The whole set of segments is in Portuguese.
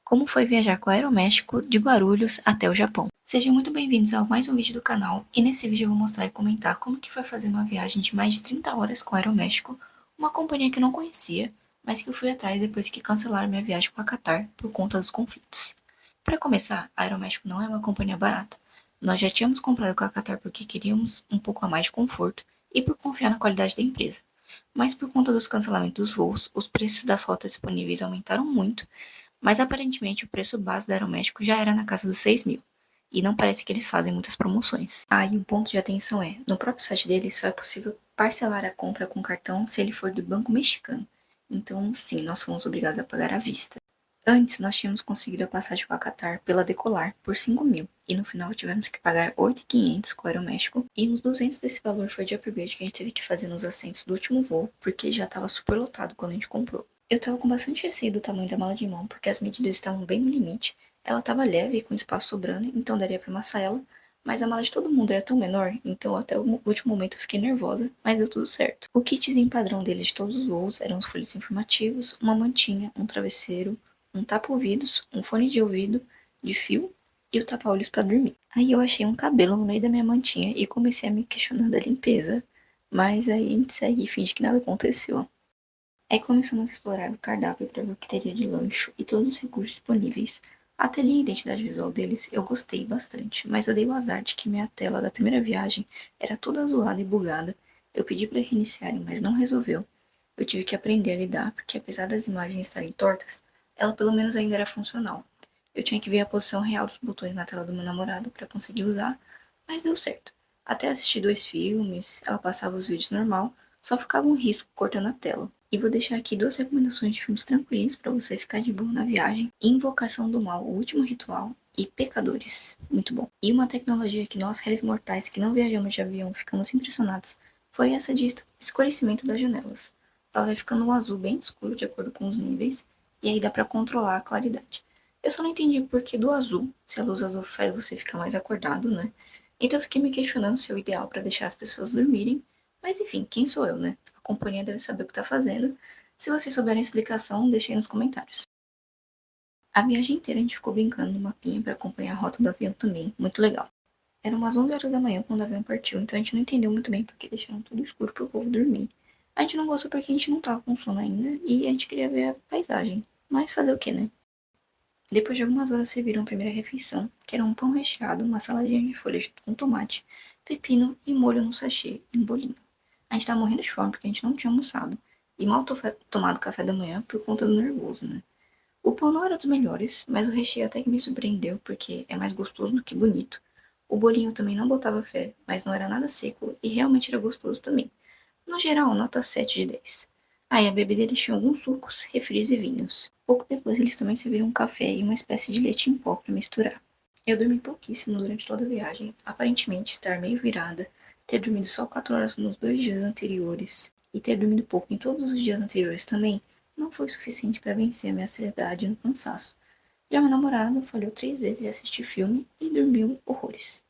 Como foi viajar com o Aeroméxico de Guarulhos até o Japão? Sejam muito bem-vindos a mais um vídeo do canal, e nesse vídeo eu vou mostrar e comentar como que foi fazer uma viagem de mais de 30 horas com o Aeroméxico, uma companhia que eu não conhecia, mas que eu fui atrás depois que cancelaram minha viagem com a Qatar por conta dos conflitos. Para começar, a Aeroméxico não é uma companhia barata. Nós já tínhamos comprado com a Qatar porque queríamos um pouco a mais de conforto e por confiar na qualidade da empresa. Mas por conta dos cancelamentos dos voos, os preços das rotas disponíveis aumentaram muito, mas aparentemente o preço base da Aeroméxico já era na casa dos 6.000. E não parece que eles fazem muitas promoções. Ah, e um ponto de atenção é, no próprio site deles só é possível parcelar a compra com cartão se ele for do banco mexicano. Então, sim, nós fomos obrigados a pagar à vista. Antes, nós tínhamos conseguido a passagem com a Qatar pela Decolar por 5.000, e no final tivemos que pagar 8.500 com o Aeroméxico, e uns 200 desse valor foi de upgrade que a gente teve que fazer nos assentos do último voo, porque já estava super lotado quando a gente comprou. Eu tava com bastante receio do tamanho da mala de mão, porque as medidas estavam bem no limite. Ela tava leve e com espaço sobrando, então daria pra amassar ela, mas a mala de todo mundo era tão menor, então até o último momento eu fiquei nervosa, mas deu tudo certo. O kitzinho padrão deles de todos os voos eram os folhetos informativos, uma mantinha, um travesseiro, um tapa-ouvidos, um fone de ouvido de fio e o tapa-olhos pra dormir. Aí eu achei um cabelo no meio da minha mantinha e comecei a me questionar da limpeza, mas aí a gente segue e finge que nada aconteceu. Aí começamos a explorar o cardápio para ver o que teria de lanche e todos os recursos disponíveis. A telinha e a identidade visual deles eu gostei bastante, mas eu dei o azar de que minha tela da primeira viagem era toda zoada e bugada. Eu pedi para reiniciarem, mas não resolveu. Eu tive que aprender a lidar, porque apesar das imagens estarem tortas, ela pelo menos ainda era funcional. Eu tinha que ver a posição real dos botões na tela do meu namorado para conseguir usar, mas deu certo. Até assistir 2 filmes, ela passava os vídeos normal, só ficava um risco cortando a tela. E vou deixar aqui 2 recomendações de filmes tranquilinhos para você ficar de boa na viagem: Invocação do Mal, O Último Ritual e Pecadores. Muito bom. E uma tecnologia que nós, réis mortais que não viajamos de avião, ficamos impressionados foi essa de escurecimento das janelas. Ela vai ficando um azul bem escuro de acordo com os níveis, e aí dá para controlar a claridade. Eu só não entendi por que do azul, se a luz azul faz você ficar mais acordado, né? Então eu fiquei me questionando se é o ideal para deixar as pessoas dormirem, mas enfim, quem sou eu, né? A companhia deve saber o que está fazendo. Se vocês souberem a explicação, deixem aí nos comentários. A viagem inteira a gente ficou brincando no mapinha para acompanhar a rota do avião também, muito legal. Era umas 11 horas da manhã quando o avião partiu, então a gente não entendeu muito bem porque deixaram tudo escuro pro povo dormir. A gente não gostou porque a gente não tava com sono ainda e a gente queria ver a paisagem. Mas fazer o que, né? Depois de algumas horas serviram a primeira refeição, que era um pão recheado, uma saladinha de folhas com tomate, pepino e molho no sachê, e um bolinho. A gente tava morrendo de fome porque a gente não tinha almoçado, e mal tomado café da manhã por conta do nervoso, né? O pão não era dos melhores, mas o recheio até que me surpreendeu, porque é mais gostoso do que bonito. O bolinho também não botava fé, mas não era nada seco e realmente era gostoso também. No geral, nota 7 de 10. Ah, e a bebida eles tinham alguns sucos, refris e vinhos. Pouco depois eles também serviram um café e uma espécie de leite em pó para misturar. Eu dormi pouquíssimo durante toda a viagem, aparentemente estar meio virada, ter dormido só 4 horas nos 2 dias anteriores e ter dormido pouco em todos os dias anteriores também, não foi suficiente para vencer a minha ansiedade no cansaço. Já meu namorado falhou 3 vezes em assistir filme e dormiu horrores.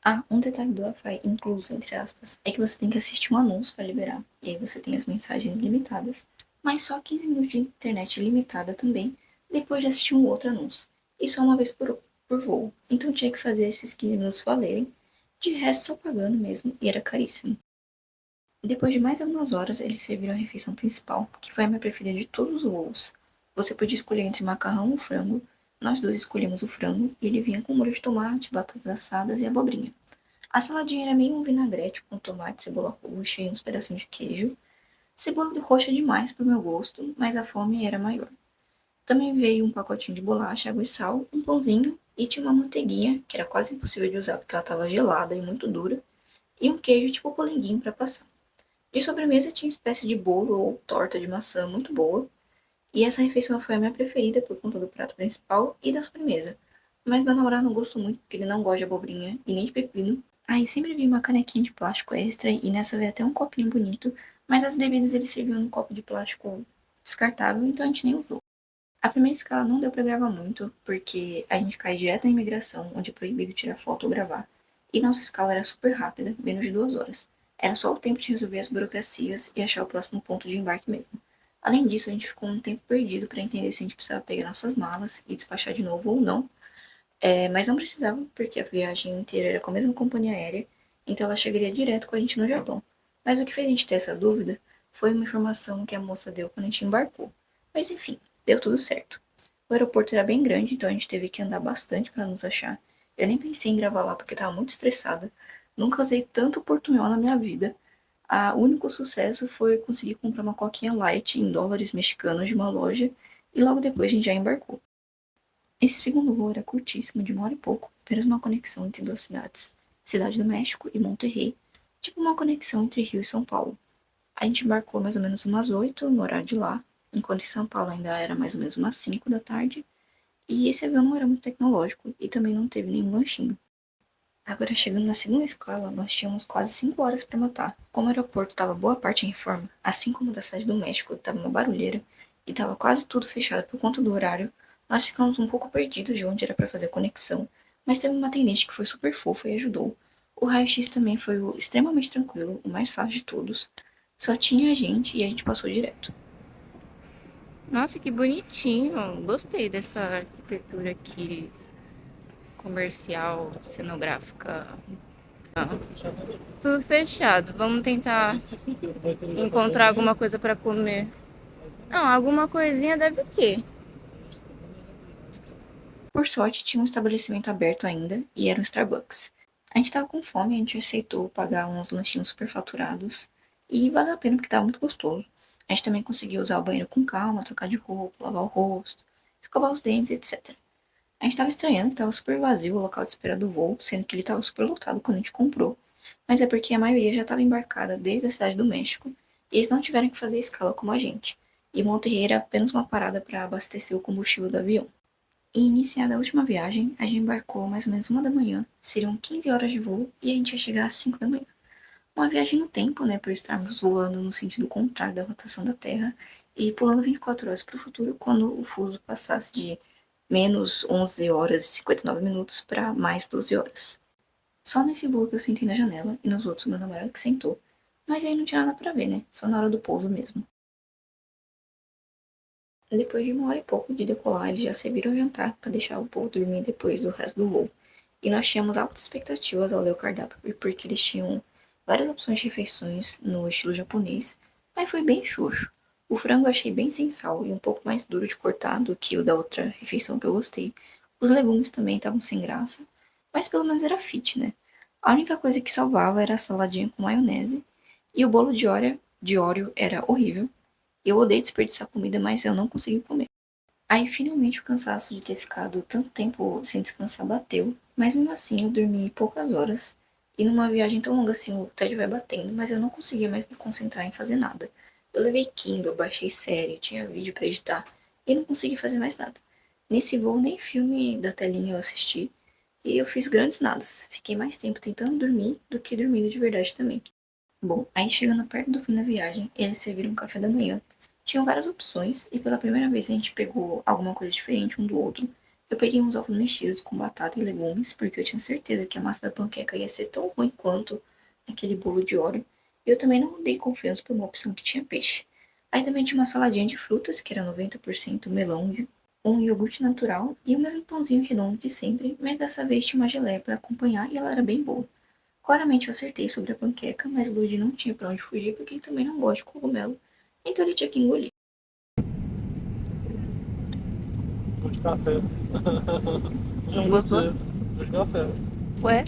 Ah, um detalhe do Wi-Fi incluso, entre aspas, é que você tem que assistir um anúncio para liberar, e aí você tem as mensagens limitadas, mas só 15 minutos de internet limitada também, depois de assistir um outro anúncio. E só uma vez por voo, então tinha que fazer esses 15 minutos valerem, de resto só pagando mesmo, e era caríssimo. Depois de mais algumas horas, eles serviram a refeição principal, que foi a minha preferida de todos os voos. Você podia escolher entre macarrão ou frango. Nós dois escolhemos o frango e ele vinha com molho de tomate, batatas assadas e abobrinha. A saladinha era meio um vinagrete com tomate, cebola roxa e uns pedacinhos de queijo. Cebola roxa demais pro meu gosto, mas a fome era maior. Também veio um pacotinho de bolacha, água e sal, um pãozinho e tinha uma manteiguinha, que era quase impossível de usar porque ela estava gelada e muito dura, e um queijo tipo polenguinho para passar. De sobremesa tinha espécie de bolo ou torta de maçã muito boa, e essa refeição foi a minha preferida por conta do prato principal e da sobremesa. Mas meu namorado não gostou muito porque ele não gosta de abobrinha e nem de pepino. Aí sempre vi uma canequinha de plástico extra e nessa veio até um copinho bonito, mas as bebidas ele serviu num copo de plástico descartável, então a gente nem usou. A primeira escala não deu pra gravar muito, porque a gente cai direto na imigração, onde é proibido tirar foto ou gravar. E nossa escala era super rápida, menos de 2 horas. Era só o tempo de resolver as burocracias e achar o próximo ponto de embarque mesmo. Além disso, a gente ficou um tempo perdido para entender se a gente precisava pegar nossas malas e despachar de novo ou não. Mas não precisava, porque a viagem inteira era com a mesma companhia aérea, então ela chegaria direto com a gente no Japão. Mas o que fez a gente ter essa dúvida foi uma informação que a moça deu quando a gente embarcou. Mas enfim, deu tudo certo. O aeroporto era bem grande, então a gente teve que andar bastante para nos achar. Eu nem pensei em gravar lá porque estava muito estressada. Nunca usei tanto portunhol na minha vida. O único sucesso foi conseguir comprar uma coquinha light em dólares mexicanos de uma loja e logo depois a gente já embarcou. Esse segundo voo era curtíssimo, de 1 hora e pouco, apenas uma conexão entre duas cidades, Cidade do México e Monterrey, tipo uma conexão entre Rio e São Paulo. A gente embarcou mais ou menos umas 8 no horário de lá, enquanto em São Paulo ainda era mais ou menos umas 5 da tarde, e esse avião não era muito tecnológico e também não teve nenhum lanchinho. Agora, chegando na segunda escala, nós tínhamos quase 5 horas para matar. Como o aeroporto estava boa parte em reforma, assim como o da cidade do México estava uma barulheira e estava quase tudo fechado por conta do horário, nós ficamos um pouco perdidos de onde era para fazer a conexão, mas teve uma atendente que foi super fofa e ajudou. O raio-x também foi extremamente tranquilo, o mais fácil de todos. Só tinha a gente e a gente passou direto. Nossa, que bonitinho. Gostei dessa arquitetura aqui, comercial, cenográfica. Tudo fechado. Vamos tentar encontrar alguma coisa para comer. Não, alguma coisinha deve ter. Por sorte, tinha um estabelecimento aberto ainda e era um Starbucks. A gente tava com fome, a gente aceitou pagar uns lanchinhos superfaturados e valeu a pena porque tava muito gostoso. A gente também conseguiu usar o banheiro com calma, trocar de roupa, lavar o rosto, escovar os dentes, etc. A gente tava estranhando que tava super vazio o local de espera do voo, sendo que ele tava super lotado quando a gente comprou. Mas é porque a maioria já estava embarcada desde a cidade do México e eles não tiveram que fazer escala como a gente. E Monterrey era apenas uma parada para abastecer o combustível do avião. E iniciada a última viagem, a gente embarcou mais ou menos 1 da manhã, seriam 15 horas de voo e a gente ia chegar às 5 da manhã. Uma viagem no tempo, né, por estarmos voando no sentido contrário da rotação da Terra e pulando 24 horas para o futuro quando o fuso passasse de menos 11 horas e 59 minutos para mais 12 horas. Só nesse voo que eu sentei na janela e nos outros meu namorado que sentou, mas aí não tinha nada para ver, né, só na hora do pouso mesmo. Depois de 1 hora e pouco de decolar, eles já serviram jantar para deixar o povo dormir depois do resto do voo. E nós tínhamos altas expectativas ao ler o cardápio, porque eles tinham várias opções de refeições no estilo japonês, mas foi bem xoxo. O frango eu achei bem sem sal e um pouco mais duro de cortar do que o da outra refeição que eu gostei. Os legumes também estavam sem graça, mas pelo menos era fit, né? A única coisa que salvava era a saladinha com maionese, e o bolo de Oreo era horrível. Eu odeio desperdiçar comida, mas eu não consegui comer. Aí finalmente o cansaço de ter ficado tanto tempo sem descansar bateu, mas mesmo assim eu dormi poucas horas. E numa viagem tão longa assim o tédio vai batendo, mas eu não conseguia mais me concentrar em fazer nada. Eu levei Kindle, baixei série, tinha vídeo pra editar e não consegui fazer mais nada. Nesse voo nem filme da telinha eu assisti e eu fiz grandes nadas. Fiquei mais tempo tentando dormir do que dormindo de verdade também. Bom, aí chegando perto do fim da viagem, eles serviram um café da manhã. Tinham várias opções e pela primeira vez a gente pegou alguma coisa diferente um do outro. Eu peguei uns ovos mexidos com batata e legumes, porque eu tinha certeza que a massa da panqueca ia ser tão ruim quanto aquele bolo de Oreo. E eu também não dei confiança por uma opção que tinha peixe. Aí também tinha uma saladinha de frutas, que era 90% melão, um iogurte natural e o mesmo pãozinho redondo de sempre, mas dessa vez tinha uma geleia para acompanhar e ela era bem boa. Claramente eu acertei sobre a panqueca, mas Luigi não tinha pra onde fugir porque ele também não gosta de cogumelo, então ele tinha que engolir. Gosto de café. Não gostou? Gosto de café. Ué?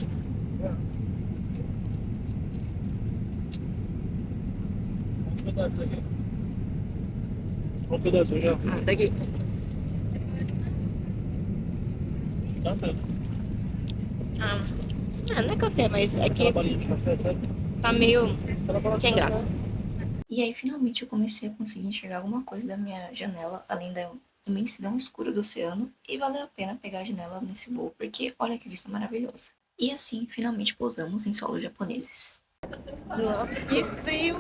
Um pedaço aqui. Um pedaço já. Daqui. Café. Ah, não é café, mas é que Aquela balinha de café, sabe? tá meio Aquela bala de sem café. graça. E aí finalmente eu comecei a conseguir enxergar alguma coisa da minha janela, além da imensidão escura do oceano, e valeu a pena pegar a janela nesse voo, porque olha que vista maravilhosa. E assim, finalmente pousamos em solos japoneses. Nossa, que frio!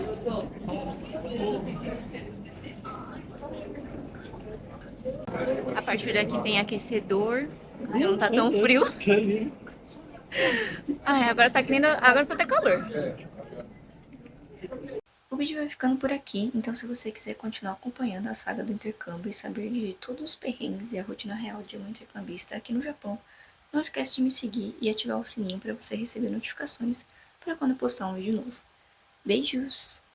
A partir daqui tem aquecedor, então não tá tão frio. Que lindo. Ai, agora tá querendo. Agora tá até calor. O vídeo vai ficando por aqui, então se você quiser continuar acompanhando a saga do intercâmbio e saber de todos os perrengues e a rotina real de um intercambista aqui no Japão, não esquece de me seguir e ativar o sininho para você receber notificações para quando eu postar um vídeo novo. Beijos!